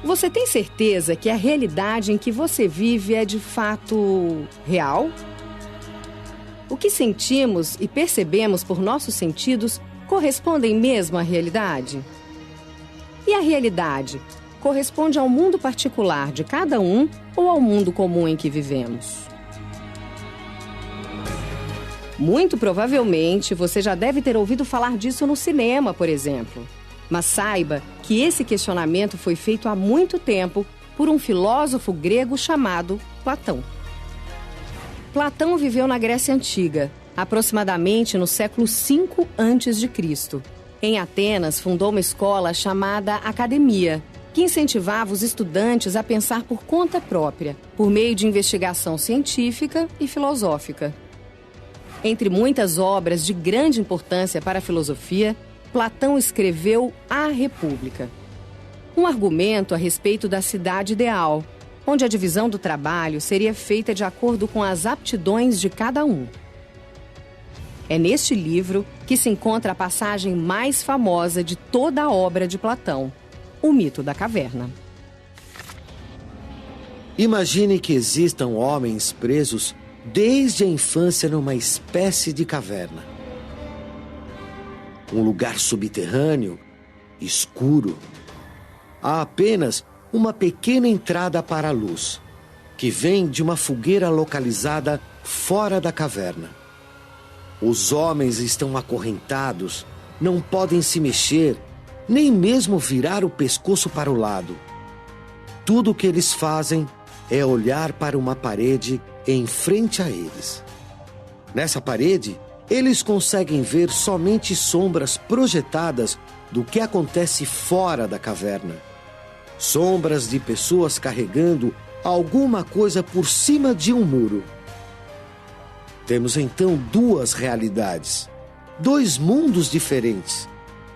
Você tem certeza que a realidade em que você vive é de fato real? O que sentimos e percebemos por nossos sentidos correspondem mesmo à realidade? E a realidade corresponde ao mundo particular de cada um ou ao mundo comum em que vivemos? Muito provavelmente você já deve ter ouvido falar disso no cinema, por exemplo. Mas saiba que esse questionamento foi feito há muito tempo por um filósofo grego chamado Platão. Platão viveu na Grécia Antiga, aproximadamente no século V a.C. Em Atenas, fundou uma escola chamada Academia, que incentivava os estudantes a pensar por conta própria, por meio de investigação científica e filosófica. Entre muitas obras de grande importância para a filosofia, Platão escreveu A República, um argumento a respeito da cidade ideal, onde a divisão do trabalho seria feita de acordo com as aptidões de cada um. É neste livro que se encontra a passagem mais famosa de toda a obra de Platão, o mito da caverna. Imagine que existam homens presos desde a infância numa espécie de caverna. Um lugar subterrâneo, escuro. Há apenas uma pequena entrada para a luz, que vem de uma fogueira localizada fora da caverna. Os homens estão acorrentados, não podem se mexer, nem mesmo virar o pescoço para o lado. Tudo o que eles fazem é olhar para uma parede em frente a eles. Nessa parede, eles conseguem ver somente sombras projetadas do que acontece fora da caverna. Sombras de pessoas carregando alguma coisa por cima de um muro. Temos então duas realidades, dois mundos diferentes,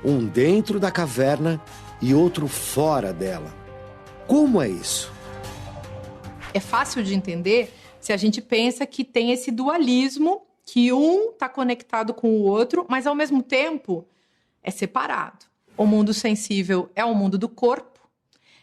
um dentro da caverna e outro fora dela. Como é isso? É fácil de entender se a gente pensa que tem esse dualismo, que um está conectado com o outro, mas ao mesmo tempo é separado. O mundo sensível é o mundo do corpo,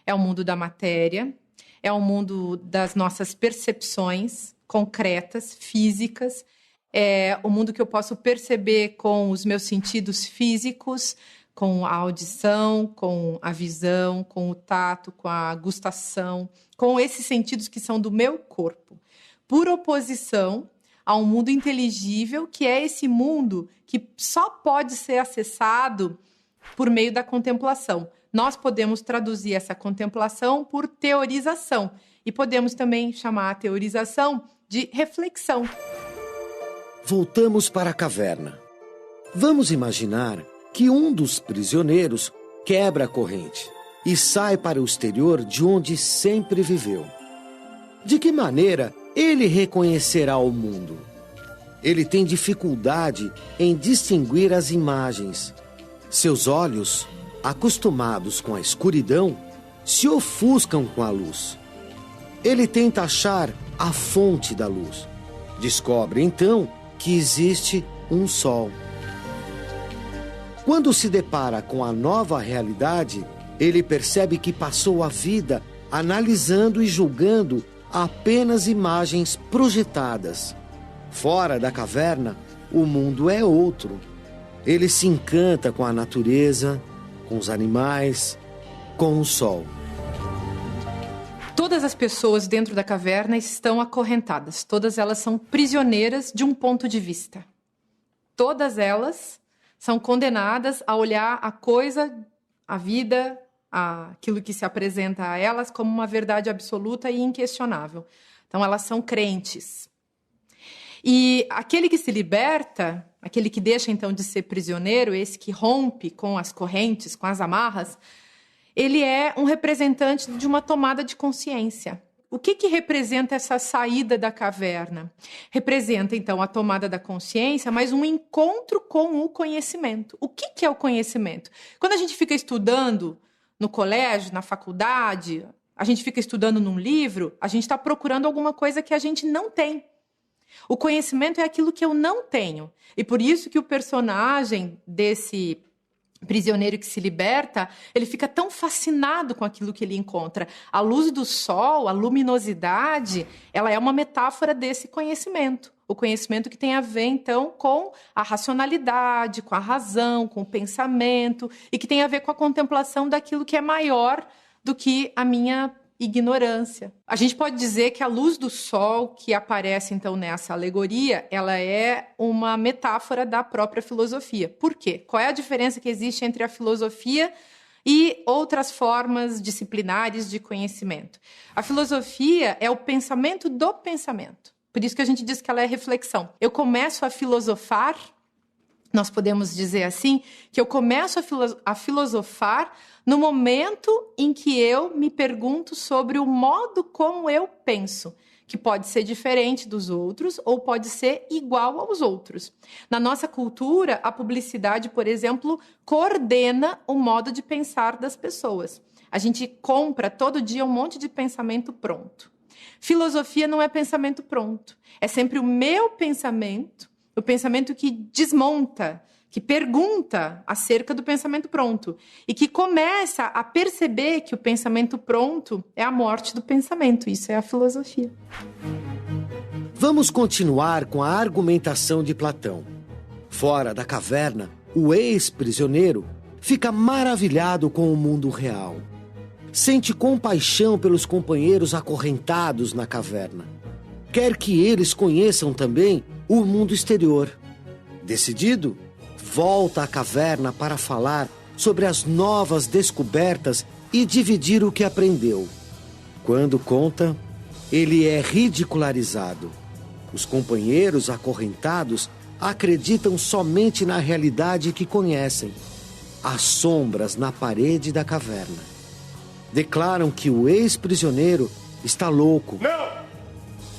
é o mundo da matéria, é o mundo das nossas percepções concretas, físicas, é o mundo que eu posso perceber com os meus sentidos físicos, com a audição, com a visão, com o tato, com a gustação, com esses sentidos que são do meu corpo. Por oposição a um mundo inteligível, que é esse mundo que só pode ser acessado por meio da contemplação. Nós podemos traduzir essa contemplação por teorização e podemos também chamar a teorização de reflexão. Voltamos para a caverna. Vamos imaginar que um dos prisioneiros quebra a corrente e sai para o exterior de onde sempre viveu. De que maneira ele reconhecerá o mundo? Ele tem dificuldade em distinguir as imagens. Seus olhos, acostumados com a escuridão, se ofuscam com a luz. Ele tenta achar a fonte da luz. Descobre, então, que existe um sol. Quando se depara com a nova realidade, ele percebe que passou a vida analisando e julgando apenas imagens projetadas. Fora da caverna, o mundo é outro. Ele se encanta com a natureza, com os animais, com o sol. Todas as pessoas dentro da caverna estão acorrentadas. Todas elas são prisioneiras de um ponto de vista. Todas elas são condenadas a olhar a coisa, a vida, aquilo que se apresenta a elas como uma verdade absoluta e inquestionável. Então, elas são crentes. E aquele que se liberta, aquele que deixa, então, de ser prisioneiro, esse que rompe com as correntes, com as amarras, ele é um representante de uma tomada de consciência. O que representa essa saída da caverna? Representa, então, a tomada da consciência, mas um encontro com o conhecimento. O que é o conhecimento? Quando a gente fica estudando no colégio, na faculdade, a gente fica estudando num livro, a gente está procurando alguma coisa que a gente não tem. O conhecimento é aquilo que eu não tenho. E por isso que o personagem desse prisioneiro que se liberta, ele fica tão fascinado com aquilo que ele encontra. A luz do sol, a luminosidade, ela é uma metáfora desse conhecimento. O conhecimento que tem a ver, então, com a racionalidade, com a razão, com o pensamento, e que tem a ver com a contemplação daquilo que é maior do que a minha ignorância. A gente pode dizer que a luz do sol que aparece, então, nessa alegoria, ela é uma metáfora da própria filosofia. Por quê? Qual é a diferença que existe entre a filosofia e outras formas disciplinares de conhecimento? A filosofia é o pensamento do pensamento. Por isso que a gente diz que ela é reflexão. Eu começo a filosofar, nós podemos dizer assim, que eu começo a filosofar no momento em que eu me pergunto sobre o modo como eu penso, que pode ser diferente dos outros ou pode ser igual aos outros. Na nossa cultura, a publicidade, por exemplo, coordena o modo de pensar das pessoas. A gente compra todo dia um monte de pensamento pronto. Filosofia não é pensamento pronto. É sempre o meu pensamento, o pensamento que desmonta, que pergunta acerca do pensamento pronto e que começa a perceber que o pensamento pronto é a morte do pensamento. Isso é a filosofia. Vamos continuar com a argumentação de Platão. Fora da caverna, o ex-prisioneiro fica maravilhado com o mundo real. Sente compaixão pelos companheiros acorrentados na caverna. Quer que eles conheçam também o mundo exterior. Decidido, volta à caverna para falar sobre as novas descobertas e dividir o que aprendeu. Quando conta, ele é ridicularizado. Os companheiros acorrentados acreditam somente na realidade que conhecem, as sombras na parede da caverna. Declaram que o ex-prisioneiro está louco. Não!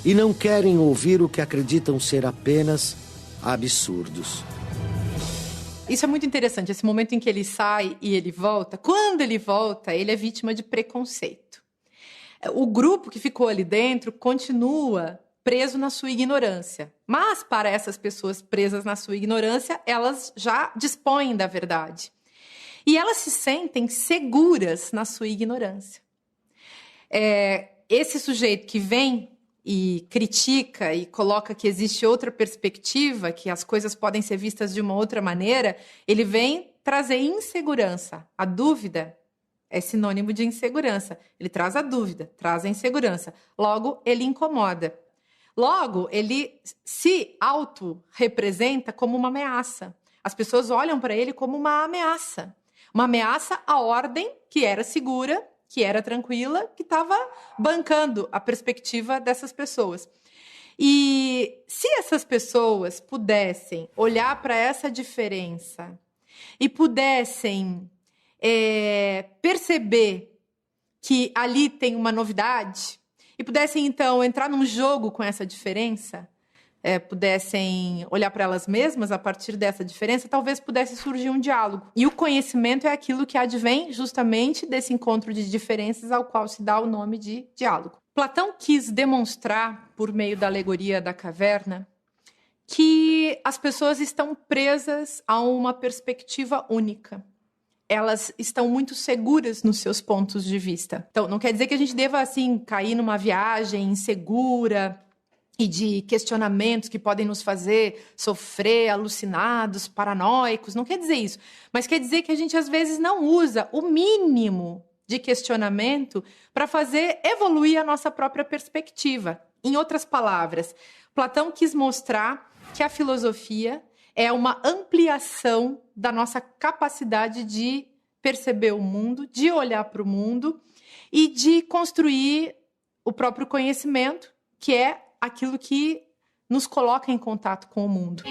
E não querem ouvir o que acreditam ser apenas absurdos. Isso é muito interessante, esse momento em que ele sai e ele volta. Quando ele volta, ele é vítima de preconceito. O grupo que ficou ali dentro continua preso na sua ignorância. Mas, para essas pessoas presas na sua ignorância, elas já dispõem da verdade. E elas se sentem seguras na sua ignorância. Esse sujeito que vem e critica e coloca que existe outra perspectiva, que as coisas podem ser vistas de uma outra maneira, ele vem trazer insegurança. A dúvida é sinônimo de insegurança. Ele traz a dúvida, traz a insegurança. Logo, ele incomoda. Logo, ele se auto-representa como uma ameaça. As pessoas olham para ele como uma ameaça. Uma ameaça à ordem que era segura, que era tranquila, que estava bancando a perspectiva dessas pessoas. E se essas pessoas pudessem olhar para essa diferença e pudessem perceber que ali tem uma novidade e pudessem, então, entrar num jogo com essa diferença, pudessem olhar para elas mesmas a partir dessa diferença, talvez pudesse surgir um diálogo. E o conhecimento é aquilo que advém justamente desse encontro de diferenças ao qual se dá o nome de diálogo. Platão quis demonstrar, por meio da alegoria da caverna, que as pessoas estão presas a uma perspectiva única. Elas estão muito seguras nos seus pontos de vista. Então, não quer dizer que a gente deva, assim, cair numa viagem insegura e de questionamentos que podem nos fazer sofrer, alucinados, paranoicos. Não quer dizer isso. Mas quer dizer que a gente, às vezes, não usa o mínimo de questionamento para fazer evoluir a nossa própria perspectiva. Em outras palavras, Platão quis mostrar que a filosofia é uma ampliação da nossa capacidade de perceber o mundo, de olhar para o mundo e de construir o próprio conhecimento, que é aquilo que nos coloca em contato com o mundo.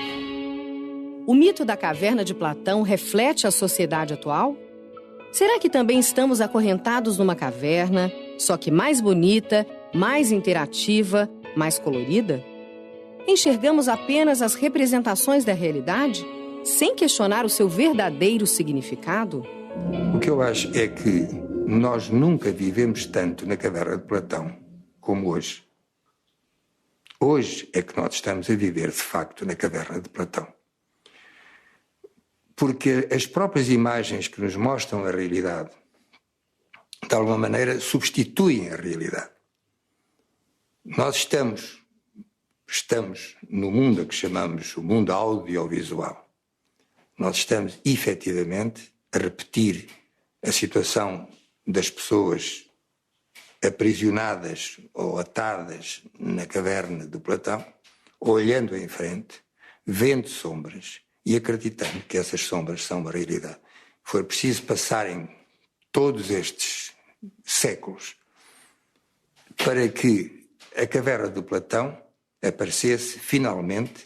O mito da caverna de Platão reflete a sociedade atual? Será que também estamos acorrentados numa caverna, só que mais bonita, mais interativa, mais colorida? Enxergamos apenas as representações da realidade, sem questionar o seu verdadeiro significado? O que eu acho é que nós nunca vivemos tanto na caverna de Platão como hoje. Hoje é que nós estamos a viver, de facto, na caverna de Platão. porque as próprias imagens que nos mostram a realidade, de alguma maneira, substituem a realidade. Nós estamos no mundo a que chamamos o mundo audiovisual. Nós estamos, efetivamente, a repetir a situação das pessoas aprisionadas ou atadas na caverna de Platão, olhando em frente, vendo sombras e acreditando que essas sombras são uma realidade. Foi preciso passarem todos estes séculos para que a caverna de Platão aparecesse finalmente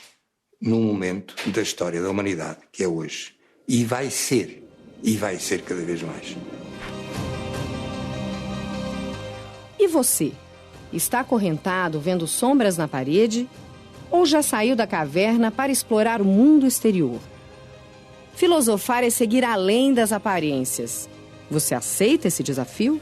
num momento da história da humanidade, que é hoje. E vai ser cada vez mais. E você? Está acorrentado vendo sombras na parede? Ou já saiu da caverna para explorar o mundo exterior? Filosofar é seguir além das aparências. Você aceita esse desafio?